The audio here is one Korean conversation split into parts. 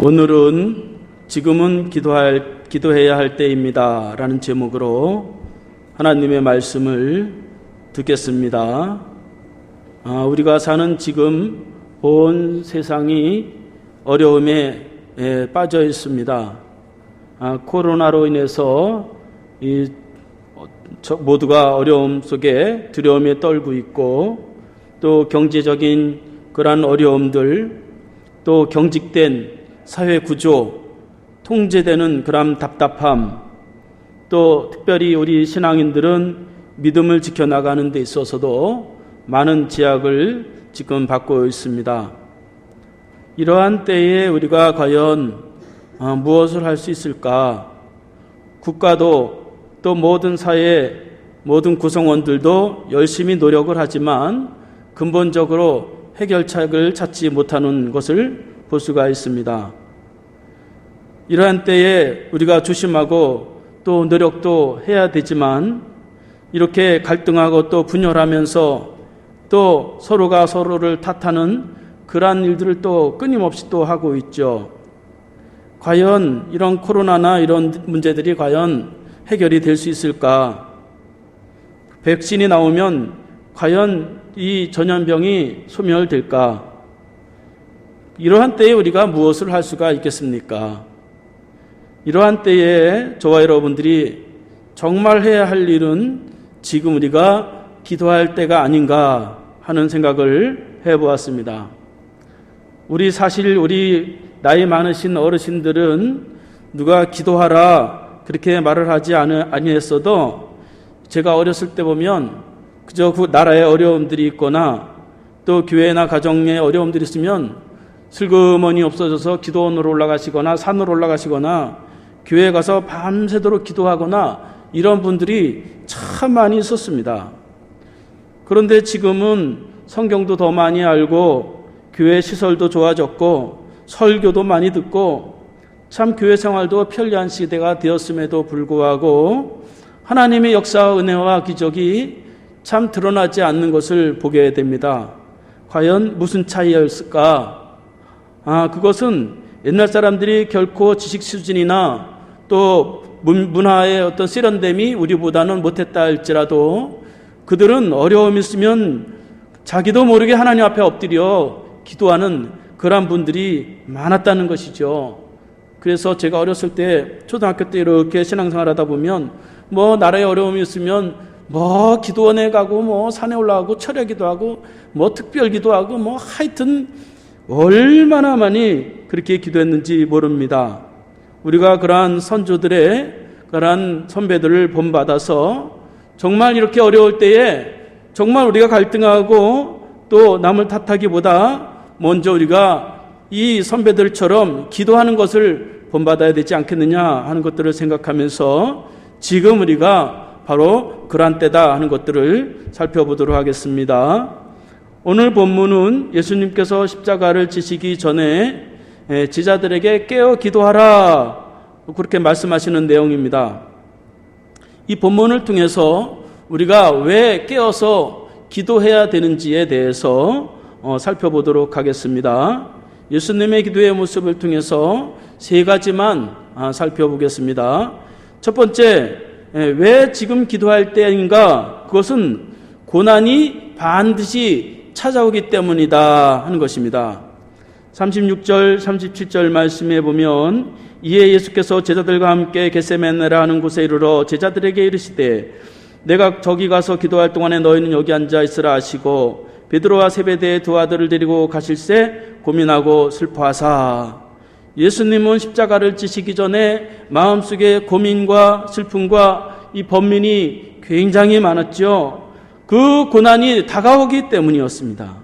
오늘은 지금은 기도해야 할 때입니다 라는 제목으로 하나님의 말씀을 듣겠습니다. 우리가 사는 지금 온 세상이 어려움에 빠져 있습니다. 코로나로 인해서 모두가 어려움 속에 두려움에 떨고 있고, 또 경제적인 그러한 어려움들, 또 경직된 사회 구조, 통제되는 그런 답답함, 또 특별히 우리 신앙인들은 믿음을 지켜나가는 데 있어서도 많은 제약을 지금 받고 있습니다. 이러한 때에 우리가 과연 무엇을 할 수 있을까? 국가도 또 모든 사회, 모든 구성원들도 열심히 노력을 하지만 근본적으로 해결책을 찾지 못하는 것을 볼 수가 있습니다. 이러한 때에 우리가 조심하고 또 노력도 해야 되지만, 이렇게 갈등하고 또 분열하면서 또 서로가 서로를 탓하는 그러한 일들을 또 끊임없이 또 하고 있죠. 과연 이런 코로나나 이런 문제들이 과연 해결이 될 수 있을까? 백신이 나오면 과연 이 전염병이 소멸될까? 이러한 때에 우리가 무엇을 할 수가 있겠습니까? 이러한 때에 저와 여러분들이 정말 해야 할 일은 지금 우리가 기도할 때가 아닌가 하는 생각을 해보았습니다. 우리 나이 많으신 어르신들은 누가 기도하라 그렇게 말을 하지 아니했어도, 제가 어렸을 때 보면 그저 그 나라에 어려움들이 있거나 또 교회나 가정에 어려움들이 있으면 슬그머니 없어져서 기도원으로 올라가시거나 산으로 올라가시거나 교회 가서 밤새도록 기도하거나 이런 분들이 참 많이 있었습니다. 그런데 지금은 성경도 더 많이 알고 교회 시설도 좋아졌고 설교도 많이 듣고 참 교회 생활도 편리한 시대가 되었음에도 불구하고 하나님의 역사와 은혜와 기적이 참 드러나지 않는 것을 보게 됩니다. 과연 무슨 차이였을까? 그것은 옛날 사람들이 결코 지식 수준이나 또 문화의 어떤 세련됨이 우리보다는 못했다 할지라도 그들은 어려움이 있으면 자기도 모르게 하나님 앞에 엎드려 기도하는 그런 분들이 많았다는 것이죠. 그래서 제가 어렸을 때 초등학교 때 이렇게 신앙생활 하다 보면 나라에 어려움이 있으면 기도원에 가고 산에 올라가고 철야기도 하고 특별기도 하고 하여튼 얼마나 많이 그렇게 기도했는지 모릅니다. 우리가 그러한 선조들의 그러한 선배들을 본받아서 정말 이렇게 어려울 때에 정말 우리가 갈등하고 또 남을 탓하기보다 먼저 우리가 이 선배들처럼 기도하는 것을 본받아야 되지 않겠느냐 하는 것들을 생각하면서 지금 우리가 바로 그러한 때다 하는 것들을 살펴보도록 하겠습니다. 오늘 본문은 예수님께서 십자가를 지시기 전에 제자들에게 깨어 기도하라 그렇게 말씀하시는 내용입니다. 이 본문을 통해서 우리가 왜 깨어서 기도해야 되는지에 대해서 살펴보도록 하겠습니다. 예수님의 기도의 모습을 통해서 세 가지만 살펴보겠습니다. 첫 번째, 왜 지금 기도할 때인가? 그것은 고난이 반드시 찾아오기 때문이다 하는 것입니다. 36절, 37절 말씀에 보면 이에 예수께서 제자들과 함께 겟세마네라 하는 곳에 이르러 제자들에게 이르시되 내가 저기 가서 기도할 동안에 너희는 여기 앉아 있으라 하시고 베드로와 세베대의 두 아들을 데리고 가실새 고민하고 슬퍼하사. 예수님은 십자가를 지시기 전에 마음속에 고민과 슬픔과 이 번민이 굉장히 많았죠. 그 고난이 다가오기 때문이었습니다.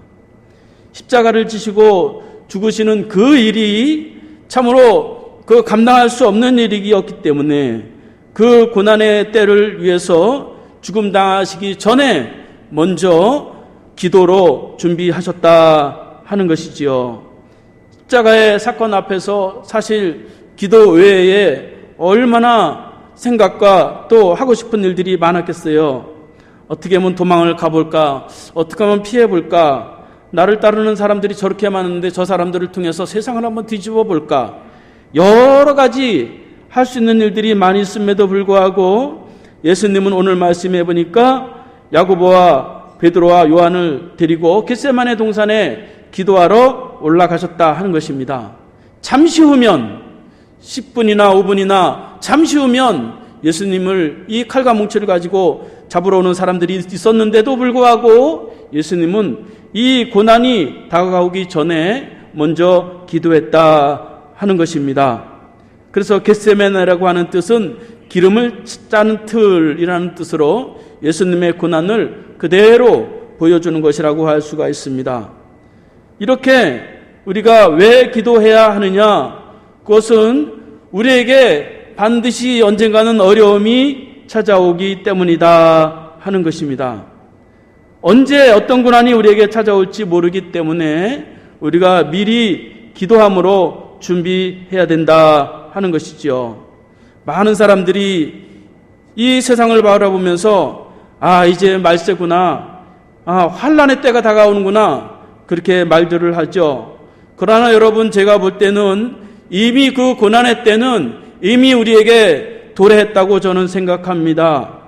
십자가를 지시고 죽으시는 그 일이 참으로 그 감당할 수 없는 일이었기 때문에 그 고난의 때를 위해서 죽음 당하시기 전에 먼저 기도로 준비하셨다 하는 것이지요. 십자가의 사건 앞에서 사실 기도 외에 얼마나 생각과 또 하고 싶은 일들이 많았겠어요. 어떻게 하면 도망을 가볼까? 어떻게 하면 피해볼까? 나를 따르는 사람들이 저렇게 많은데 저 사람들을 통해서 세상을 한번 뒤집어 볼까? 여러 가지 할 수 있는 일들이 많이 있음에도 불구하고 예수님은 오늘 말씀해 보니까 야고보와 베드로와 요한을 데리고 겟세마네 동산에 기도하러 올라가셨다 하는 것입니다. 잠시 후면 10분이나 5분이나 잠시 후면 예수님을 이 칼과 뭉치를 가지고 잡으러 오는 사람들이 있었는데도 불구하고 예수님은 이 고난이 다가오기 전에 먼저 기도했다 하는 것입니다. 그래서 겟세마네라고 하는 뜻은 기름을 짜는 틀이라는 뜻으로 예수님의 고난을 그대로 보여주는 것이라고 할 수가 있습니다. 이렇게 우리가 왜 기도해야 하느냐? 그것은 우리에게 반드시 언젠가는 어려움이 찾아오기 때문이다 하는 것입니다. 언제 어떤 고난이 우리에게 찾아올지 모르기 때문에 우리가 미리 기도함으로 준비해야 된다 하는 것이죠. 많은 사람들이 이 세상을 바라보면서 이제 말세구나, 환난의 때가 다가오는구나, 그렇게 말들을 하죠. 그러나 여러분, 제가 볼 때는 이미 그 고난의 때는 이미 우리에게 도래했다고 저는 생각합니다.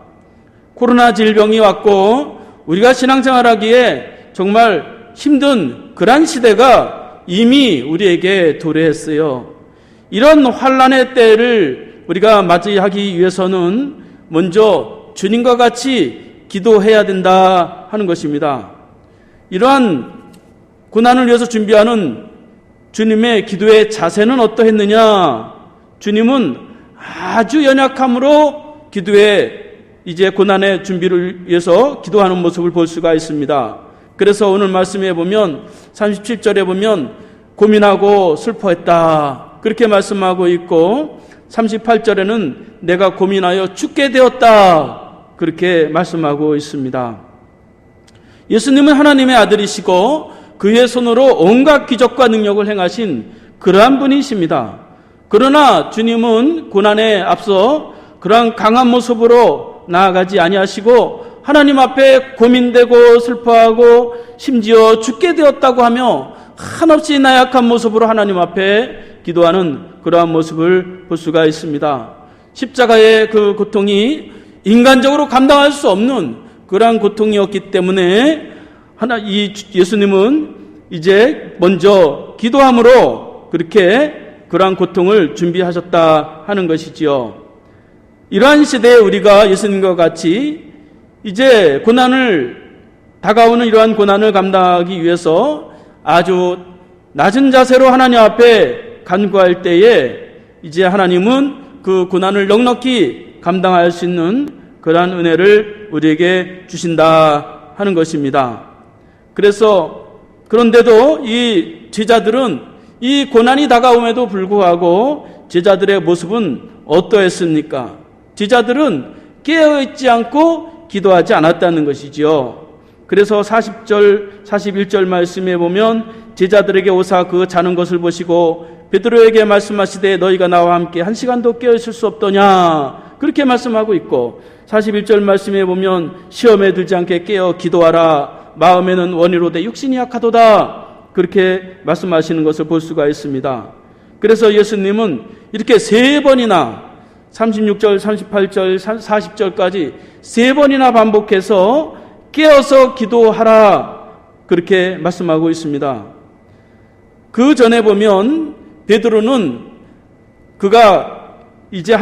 코로나 질병이 왔고 우리가 신앙생활하기에 정말 힘든 그런 시대가 이미 우리에게 도래했어요. 이런 환난의 때를 우리가 맞이하기 위해서는 먼저 주님과 같이 기도해야 된다 하는 것입니다. 이러한 고난을 위해서 준비하는 주님의 기도의 자세는 어떠했느냐? 주님은 아주 연약함으로 기도에 이제 고난의 준비를 위해서 기도하는 모습을 볼 수가 있습니다. 그래서 오늘 말씀에 보면 37절에 보면 고민하고 슬퍼했다 그렇게 말씀하고 있고 38절에는 내가 고민하여 죽게 되었다 그렇게 말씀하고 있습니다. 예수님은 하나님의 아들이시고 그의 손으로 온갖 기적과 능력을 행하신 그러한 분이십니다. 그러나 주님은 고난에 앞서 그러한 강한 모습으로 나아가지 아니하시고 하나님 앞에 고민되고 슬퍼하고 심지어 죽게 되었다고 하며 한없이 나약한 모습으로 하나님 앞에 기도하는 그러한 모습을 볼 수가 있습니다. 십자가의 그 고통이 인간적으로 감당할 수 없는 그러한 고통이었기 때문에 이 예수님은 이제 먼저 기도함으로 그렇게 그러한 고통을 준비하셨다 하는 것이지요. 이러한 시대에 우리가 예수님과 같이 이제 다가오는 이러한 고난을 감당하기 위해서 아주 낮은 자세로 하나님 앞에 간구할 때에 이제 하나님은 그 고난을 넉넉히 감당할 수 있는 그러한 은혜를 우리에게 주신다 하는 것입니다. 그런데도 이 제자들은 이 고난이 다가옴에도 불구하고 제자들의 모습은 어떠했습니까? 제자들은 깨어있지 않고 기도하지 않았다는 것이지요. 그래서 40절, 41절 말씀에 보면 제자들에게 오사 그 자는 것을 보시고 베드로에게 말씀하시되 너희가 나와 함께 한 시간도 깨어있을 수 없더냐 그렇게 말씀하고 있고 41절 말씀에 보면 시험에 들지 않게 깨어 기도하라 마음에는 원이로되 육신이 약하도다 그렇게 말씀하시는 것을 볼 수가 있습니다. 그래서 예수님은 이렇게 3번이나 36절, 38절, 40절까지 3번이나 반복해서 깨어서 기도하라 그렇게 말씀하고 있습니다. 그 전에 보면 베드로는 그가 이제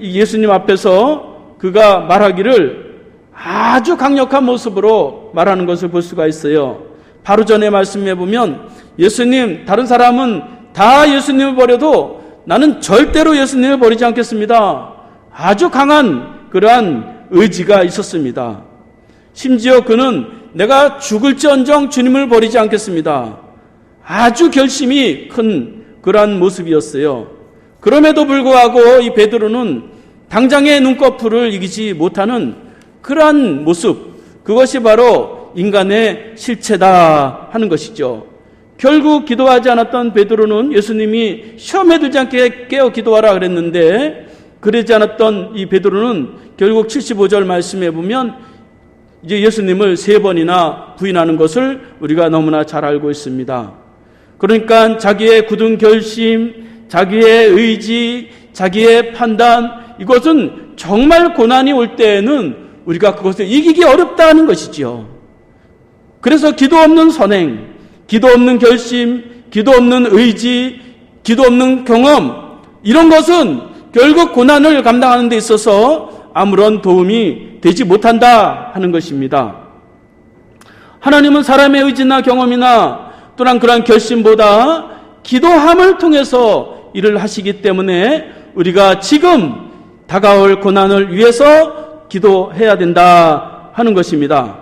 예수님 앞에서 그가 말하기를 아주 강력한 모습으로 말하는 것을 볼 수가 있어요. 바로 전에 말씀해 보면 예수님, 다른 사람은 다 예수님을 버려도 나는 절대로 예수님을 버리지 않겠습니다. 아주 강한 그러한 의지가 있었습니다. 심지어 그는 내가 죽을지언정 주님을 버리지 않겠습니다. 아주 결심이 큰 그러한 모습이었어요. 그럼에도 불구하고 이 베드로는 당장의 눈꺼풀을 이기지 못하는 그러한 모습, 그것이 바로 인간의 실체다 하는 것이죠. 결국 기도하지 않았던 베드로는 예수님이 시험에 들지 않게 깨어 기도하라 그랬는데 그러지 않았던 이 베드로는 결국 75절 말씀에 보면 이제 예수님을 3번이나 부인하는 것을 우리가 너무나 잘 알고 있습니다. 그러니까 자기의 굳은 결심, 자기의 의지, 자기의 판단, 이것은 정말 고난이 올 때에는 우리가 그것을 이기기 어렵다는 것이지요. 그래서 기도 없는 선행, 기도 없는 결심, 기도 없는 의지, 기도 없는 경험, 이런 것은 결국 고난을 감당하는 데 있어서 아무런 도움이 되지 못한다 하는 것입니다. 하나님은 사람의 의지나 경험이나 또한 그러한 결심보다 기도함을 통해서 일을 하시기 때문에 우리가 지금 다가올 고난을 위해서 기도해야 된다 하는 것입니다.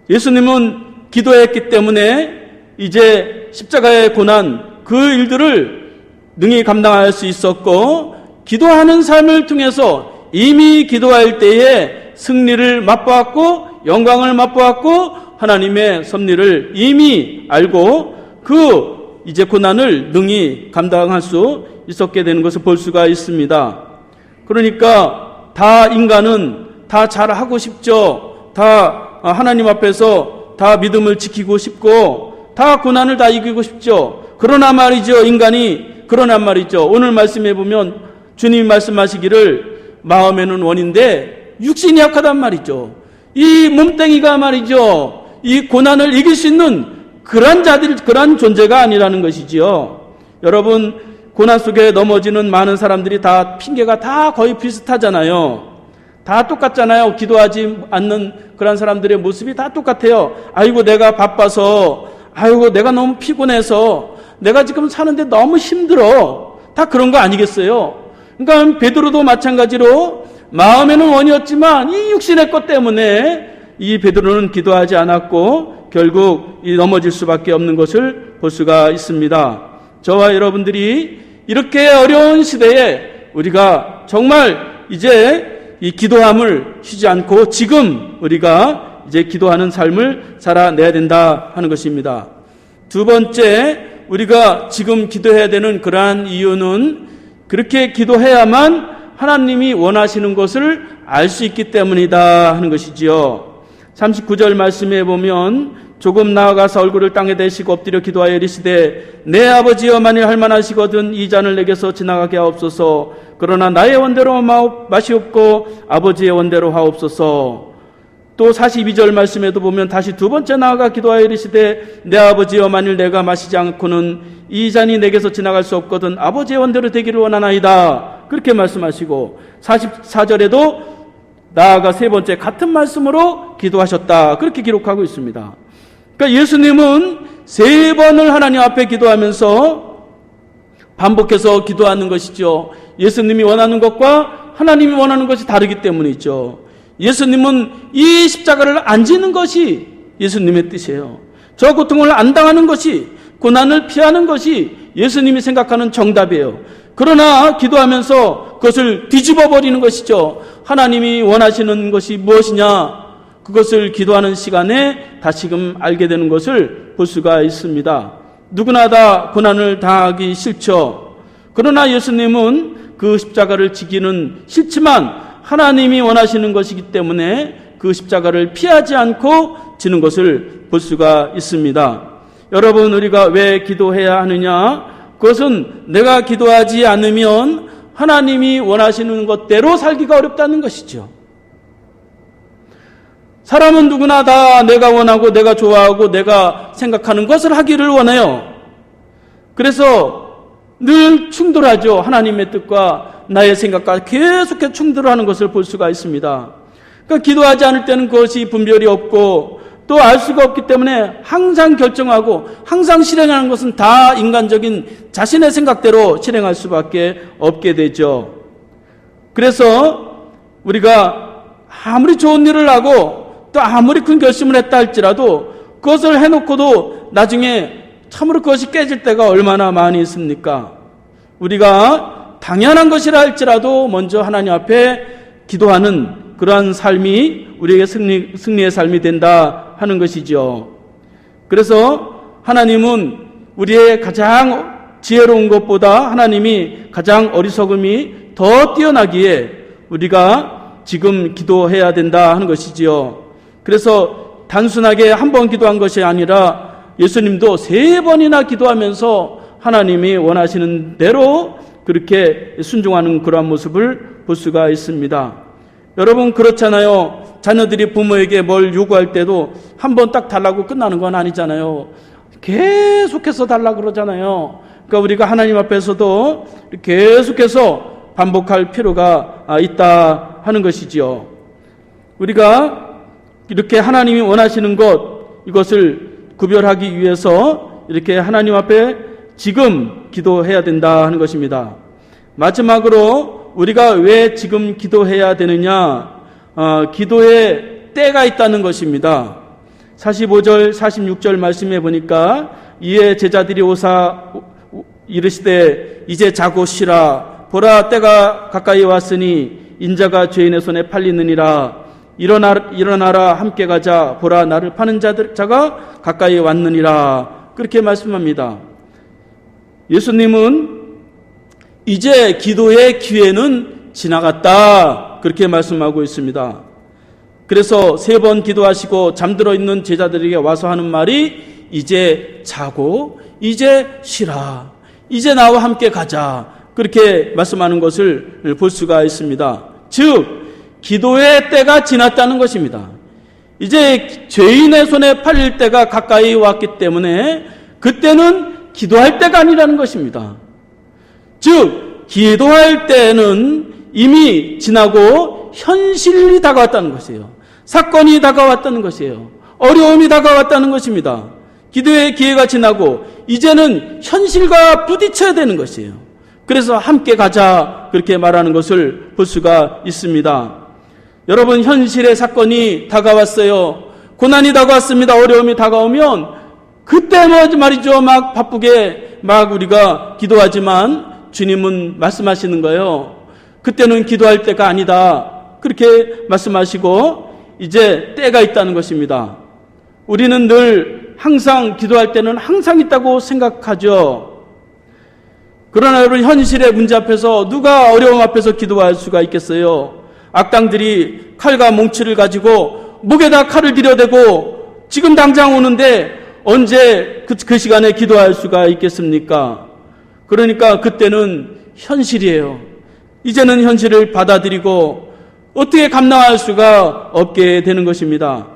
예수님은 기도했기 때문에 이제 십자가의 고난, 그 일들을 능히 감당할 수 있었고, 기도하는 삶을 통해서 이미 기도할 때에 승리를 맛보았고 영광을 맛보았고 하나님의 섭리를 이미 알고 그 이제 고난을 능히 감당할 수 있었게 되는 것을 볼 수가 있습니다. 그러니까 다 인간은 다 잘하고 싶죠. 다 하나님 앞에서 다 믿음을 지키고 싶고 다 고난을 다 이기고 싶죠. 그러나 말이죠. 오늘 말씀해 보면 주님이 말씀하시기를 마음에는 원인데 육신이 약하단 말이죠. 이 몸뚱이가 말이죠. 이 고난을 이길 수 있는 그런 존재가 아니라는 것이지요. 여러분, 고난 속에 넘어지는 많은 사람들이 다 핑계가 다 거의 비슷하잖아요. 다 똑같잖아요. 기도하지 않는 그런 사람들의 모습이 다 똑같아요. 아이고 내가 바빠서, 아이고 내가 너무 피곤해서, 내가 지금 사는데 너무 힘들어. 다 그런 거 아니겠어요? 그러니까 베드로도 마찬가지로 마음에는 원이었지만 이 육신의 것 때문에 이 베드로는 기도하지 않았고 결국 이 넘어질 수밖에 없는 것을 볼 수가 있습니다. 저와 여러분들이 이렇게 어려운 시대에 우리가 정말 이제 이 기도함을 쉬지 않고 지금 우리가 이제 기도하는 삶을 살아내야 된다 하는 것입니다. 두 번째, 우리가 지금 기도해야 되는 그러한 이유는 그렇게 기도해야만 하나님이 원하시는 것을 알 수 있기 때문이다 하는 것이지요. 39절 말씀에 보면 조금 나아가서 얼굴을 땅에 대시고 엎드려 기도하여 이르시되 내 아버지여 만일 할만하시거든 이 잔을 내게서 지나가게 하옵소서. 그러나 나의 원대로 마시옵고 아버지의 원대로 하옵소서. 또 42절 말씀에도 보면 다시 두 번째 나아가 기도하여 이르시되 내 아버지여 만일 내가 마시지 않고는 이 잔이 내게서 지나갈 수 없거든 아버지의 원대로 되기를 원하나이다. 그렇게 말씀하시고 44절에도 나아가 세 번째 같은 말씀으로 기도하셨다. 그렇게 기록하고 있습니다. 그러니까 예수님은 3번을 하나님 앞에 기도하면서 반복해서 기도하는 것이죠. 예수님이 원하는 것과 하나님이 원하는 것이 다르기 때문이죠. 예수님은 이 십자가를 안 지는 것이 예수님의 뜻이에요. 저 고통을 안 당하는 것이, 고난을 피하는 것이 예수님이 생각하는 정답이에요. 그러나 기도하면서 그것을 뒤집어 버리는 것이죠. 하나님이 원하시는 것이 무엇이냐, 그것을 기도하는 시간에 다시금 알게 되는 것을 볼 수가 있습니다. 누구나 다 고난을 당하기 싫죠. 그러나 예수님은 그 십자가를 지기는 싫지만 하나님이 원하시는 것이기 때문에 그 십자가를 피하지 않고 지는 것을 볼 수가 있습니다. 여러분, 우리가 왜 기도해야 하느냐? 그것은 내가 기도하지 않으면 하나님이 원하시는 것대로 살기가 어렵다는 것이죠. 사람은 누구나 다 내가 원하고 내가 좋아하고 내가 생각하는 것을 하기를 원해요. 그래서 늘 충돌하죠. 하나님의 뜻과 나의 생각과 계속해서 충돌하는 것을 볼 수가 있습니다. 그러니까 기도하지 않을 때는 그것이 분별이 없고 또 알 수가 없기 때문에 항상 결정하고 항상 실행하는 것은 다 인간적인 자신의 생각대로 실행할 수밖에 없게 되죠. 그래서 우리가 아무리 좋은 일을 하고 또 아무리 큰 결심을 했다 할지라도 그것을 해놓고도 나중에 참으로 그것이 깨질 때가 얼마나 많이 있습니까? 우리가 당연한 것이라 할지라도 먼저 하나님 앞에 기도하는 그러한 삶이 우리에게 승리의 삶이 된다 하는 것이죠. 그래서 하나님은 우리의 가장 지혜로운 것보다 하나님이 가장 어리석음이 더 뛰어나기에 우리가 지금 기도해야 된다 하는 것이지요. 그래서 단순하게 한 번 기도한 것이 아니라 예수님도 3번이나 기도하면서 하나님이 원하시는 대로 그렇게 순종하는 그러한 모습을 볼 수가 있습니다. 여러분 그렇잖아요. 자녀들이 부모에게 뭘 요구할 때도 한 번 딱 달라고 끝나는 건 아니잖아요. 계속해서 달라고 그러잖아요. 그러니까 우리가 하나님 앞에서도 계속해서 반복할 필요가 있다 하는 것이지요. 우리가 이렇게 하나님이 원하시는 것, 이것을 구별하기 위해서 이렇게 하나님 앞에 지금 기도해야 된다 하는 것입니다. 마지막으로 우리가 왜 지금 기도해야 되느냐, 기도에 때가 있다는 것입니다. 45절 46절 말씀해 보니까 이에 제자들이 오사 이르시되 이제 자고 쉬라. 보라 때가 가까이 왔으니 인자가 죄인의 손에 팔리느니라. 일어나라 함께 가자. 보라 나를 파는 자가 가까이 왔느니라. 그렇게 말씀합니다. 예수님은 이제 기도의 기회는 지나갔다. 그렇게 말씀하고 있습니다. 그래서 3번 기도하시고 잠들어 있는 제자들에게 와서 하는 말이 이제 자고 이제 쉬라. 이제 나와 함께 가자. 그렇게 말씀하는 것을 볼 수가 있습니다. 즉 기도의 때가 지났다는 것입니다. 이제 죄인의 손에 팔릴 때가 가까이 왔기 때문에 그때는 기도할 때가 아니라는 것입니다. 즉 기도할 때는 이미 지나고 현실이 다가왔다는 것이에요. 사건이 다가왔다는 것이에요. 어려움이 다가왔다는 것입니다. 기도의 기회가 지나고 이제는 현실과 부딪혀야 되는 것이에요. 그래서 함께 가자 그렇게 말하는 것을 볼 수가 있습니다. 여러분 현실의 사건이 다가왔어요. 고난이 다가왔습니다. 어려움이 다가오면 그때 말이죠. 막 바쁘게 막 우리가 기도하지만 주님은 말씀하시는 거예요. 그때는 기도할 때가 아니다. 그렇게 말씀하시고 이제 때가 있다는 것입니다. 우리는 늘 항상 기도할 때는 항상 있다고 생각하죠. 그러나 여러분 현실의 문제 앞에서 누가 어려움 앞에서 기도할 수가 있겠어요? 악당들이 칼과 몽치를 가지고 목에다 칼을 들여대고 지금 당장 오는데 언제 그 시간에 기도할 수가 있겠습니까? 그러니까 그때는 현실이에요. 이제는 현실을 받아들이고 어떻게 감당할 수가 없게 되는 것입니다.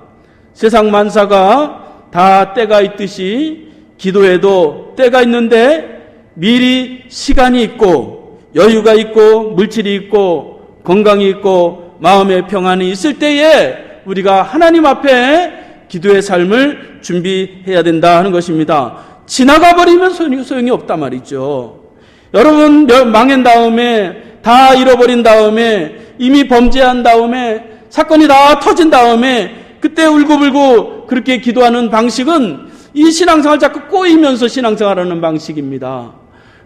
세상 만사가 다 때가 있듯이 기도에도 때가 있는데 미리 시간이 있고 여유가 있고 물질이 있고 건강이 있고 마음의 평안이 있을 때에 우리가 하나님 앞에 기도의 삶을 준비해야 된다 하는 것입니다. 지나가 버리면 소용이 없단 말이죠. 여러분 망한 다음에 다 잃어버린 다음에 이미 범죄한 다음에 사건이 다 터진 다음에 그때 울고불고 그렇게 기도하는 방식은 이 신앙생활 자꾸 꼬이면서 신앙생활하는 방식입니다.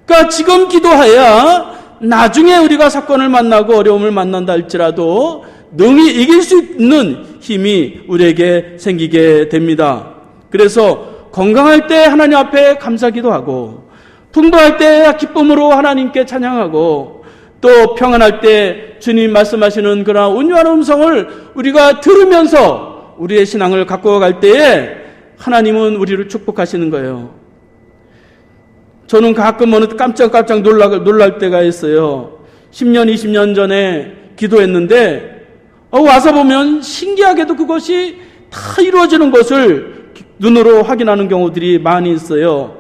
그러니까 지금 기도해야 나중에 우리가 사건을 만나고 어려움을 만난다 할지라도 능히 이길 수 있는 힘이 우리에게 생기게 됩니다. 그래서 건강할 때 하나님 앞에 감사기도하고 풍부할 때 기쁨으로 하나님께 찬양하고 또 평안할 때 주님 말씀하시는 그런 온유한 음성을 우리가 들으면서 우리의 신앙을 갖고 갈 때에 하나님은 우리를 축복하시는 거예요. 저는 가끔 어느 깜짝깜짝 놀랄 때가 있어요. 10년, 20년 전에 기도했는데 와서 보면 신기하게도 그것이 다 이루어지는 것을 눈으로 확인하는 경우들이 많이 있어요.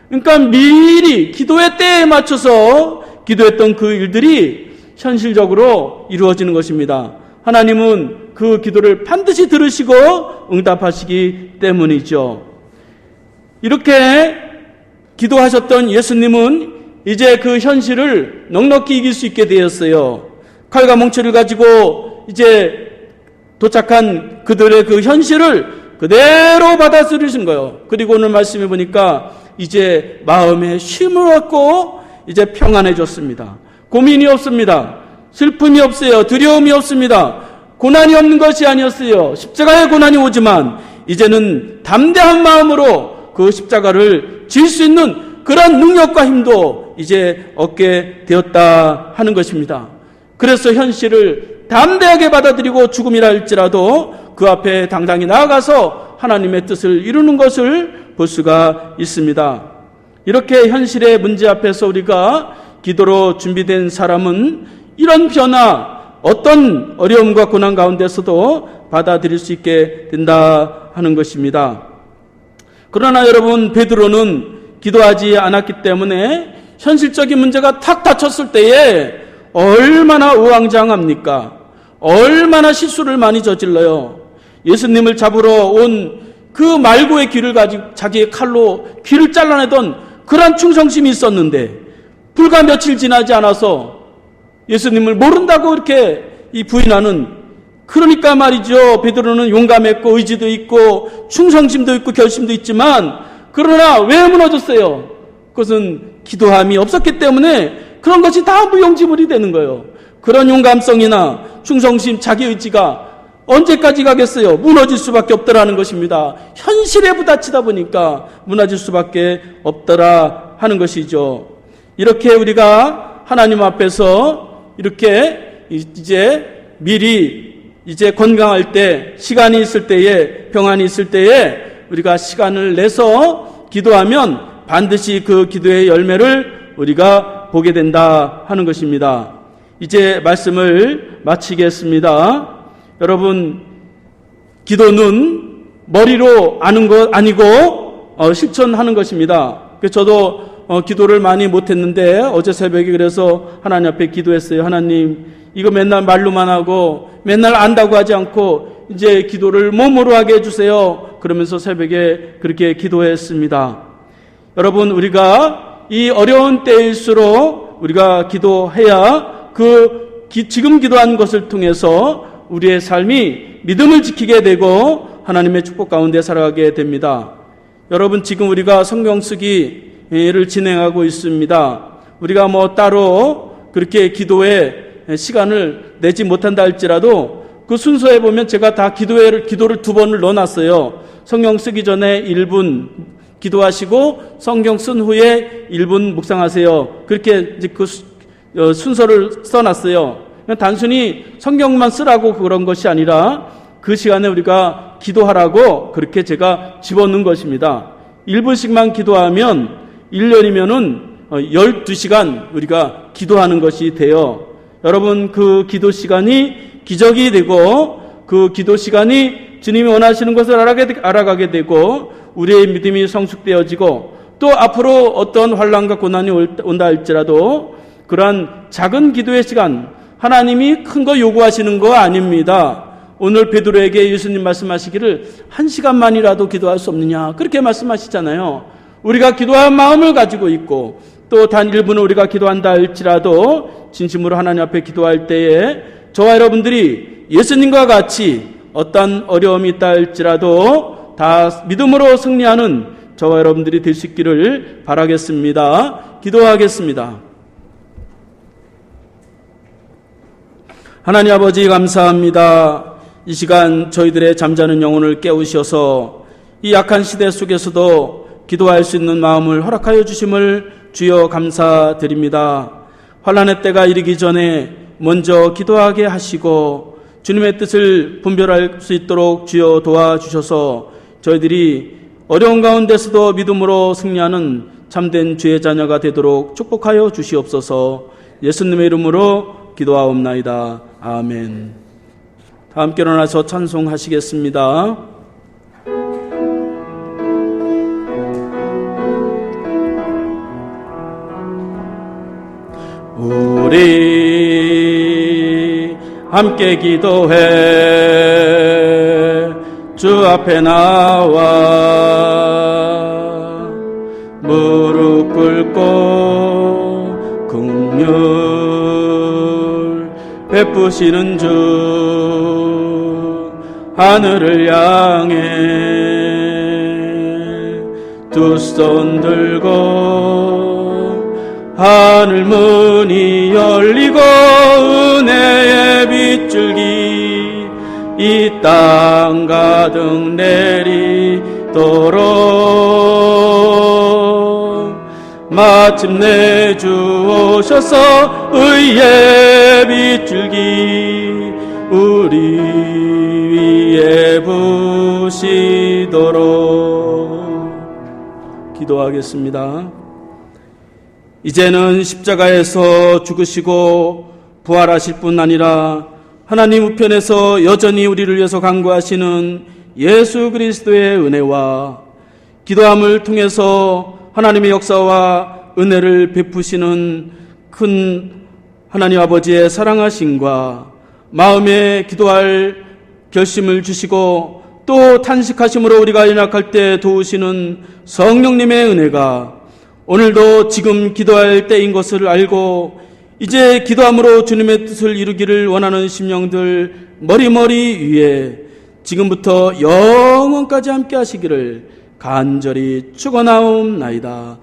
그러니까 미리 기도의 때에 맞춰서 기도했던 그 일들이 현실적으로 이루어지는 것입니다. 하나님은 그 기도를 반드시 들으시고 응답하시기 때문이죠. 이렇게 기도하셨던 예수님은 이제 그 현실을 넉넉히 이길 수 있게 되었어요. 칼과 몽치를 가지고 이제 도착한 그들의 그 현실을 그대로 받아들이신 거예요. 그리고 오늘 말씀해 보니까 이제 마음에 쉼을 얻고 이제 평안해졌습니다. 고민이 없습니다. 슬픔이 없어요. 두려움이 없습니다. 고난이 없는 것이 아니었어요. 십자가의 고난이 오지만 이제는 담대한 마음으로 그 십자가를 질 수 있는 그런 능력과 힘도 이제 얻게 되었다 하는 것입니다. 그래서 현실을 담대하게 받아들이고 죽음이라 할지라도 그 앞에 당당히 나아가서 하나님의 뜻을 이루는 것을 볼 수가 있습니다. 이렇게 현실의 문제 앞에서 우리가 기도로 준비된 사람은 이런 변화, 어떤 어려움과 고난 가운데서도 받아들일 수 있게 된다 하는 것입니다. 그러나 여러분, 베드로는 기도하지 않았기 때문에 현실적인 문제가 탁 닥쳤을 때에 얼마나 우왕좌왕합니까? 얼마나 실수를 많이 저질러요. 예수님을 잡으러 온 그 말고의 귀를 가지고 자기의 칼로 귀를 잘라내던 그런 충성심이 있었는데 불과 며칠 지나지 않아서 예수님을 모른다고 이렇게 부인하는, 그러니까 말이죠. 베드로는 용감했고 의지도 있고 충성심도 있고 결심도 있지만, 그러나 왜 무너졌어요? 그것은 기도함이 없었기 때문에 그런 것이 다 무용지물이 되는 거예요. 그런 용감성이나 충성심, 자기 의지가 언제까지 가겠어요? 무너질 수밖에 없더라는 것입니다. 현실에 부딪히다 보니까 무너질 수밖에 없더라 하는 것이죠. 이렇게 우리가 하나님 앞에서 이렇게 이제 미리 이제 건강할 때, 시간이 있을 때에, 평안이 있을 때에 우리가 시간을 내서 기도하면 반드시 그 기도의 열매를 우리가 보게 된다 하는 것입니다. 이제 말씀을 마치겠습니다. 여러분, 기도는 머리로 아는 것 아니고 실천하는 것입니다. 저도 기도를 많이 못했는데 어제 새벽에 그래서 하나님 앞에 기도했어요. 하나님, 이거 맨날 말로만 하고 맨날 안다고 하지 않고 이제 기도를 몸으로 하게 해주세요. 그러면서 새벽에 그렇게 기도했습니다. 여러분, 우리가 이 어려운 때일수록 우리가 기도해야 지금 기도한 것을 통해서 우리의 삶이 믿음을 지키게 되고 하나님의 축복 가운데 살아가게 됩니다. 여러분, 지금 우리가 성경 쓰기를 진행하고 있습니다. 우리가 따로 그렇게 기도에 시간을 내지 못한다 할지라도 그 순서에 보면 제가 다 기도를 2번을 넣어놨어요. 성경 쓰기 전에 1분 기도하시고 성경 쓴 후에 1분 묵상하세요. 그렇게 이제 그 순서를 써놨어요. 단순히 성경만 쓰라고 그런 것이 아니라 그 시간에 우리가 기도하라고 그렇게 제가 집어넣은 것입니다. 1분씩만 기도하면 1년이면은 12시간 우리가 기도하는 것이 돼요. 여러분, 그 기도 시간이 기적이 되고 그 기도 시간이 주님이 원하시는 것을 알아가게 되고 우리의 믿음이 성숙되어지고 또 앞으로 어떤 환난과 고난이 온다 할지라도 그러한 작은 기도의 시간, 하나님이 큰 거 요구하시는 거 아닙니다. 오늘 베드로에게 예수님 말씀하시기를 1시간만이라도 기도할 수 없느냐 그렇게 말씀하시잖아요. 우리가 기도할 마음을 가지고 있고 또 단 1분을 우리가 기도한다 할지라도 진심으로 하나님 앞에 기도할 때에 저와 여러분들이 예수님과 같이 어떤 어려움이 있다 할지라도 다 믿음으로 승리하는 저와 여러분들이 될 수 있기를 바라겠습니다. 기도하겠습니다. 하나님 아버지, 감사합니다. 이 시간 저희들의 잠자는 영혼을 깨우셔서 이 약한 시대 속에서도 기도할 수 있는 마음을 허락하여 주심을 주여 감사드립니다. 환난의 때가 이르기 전에 먼저 기도하게 하시고 주님의 뜻을 분별할 수 있도록 주여 도와주셔서 저희들이 어려운 가운데서도 믿음으로 승리하는 참된 주의 자녀가 되도록 축복하여 주시옵소서. 예수님의 이름으로 기도하옵나이다. 아멘. 다 함께 일어나서 찬송하시겠습니다. 우리 함께 기도해 주 앞에 나와 무릎 꿇고 긍휼 베푸시는 주 하늘을 향해 두 손 들고 하늘 문이 열리고 은혜의 빗줄기 이 땅 가득 내리도록 마침내 주 오셔서 의의 빗줄기 우리 위에 부시도록. 기도하겠습니다. 이제는 십자가에서 죽으시고 부활하실 뿐 아니라 하나님 우편에서 여전히 우리를 위해서 간구하시는 예수 그리스도의 은혜와 기도함을 통해서 하나님의 역사와 은혜를 베푸시는 큰 하나님 아버지의 사랑하심과 마음에 기도할 결심을 주시고 또 탄식하심으로 우리가 연약할 때 도우시는 성령님의 은혜가 오늘도 지금 기도할 때인 것을 알고 이제 기도함으로 주님의 뜻을 이루기를 원하는 심령들 머리머리 위에 지금부터 영원까지 함께 하시기를 간절히 축원하옵나이다.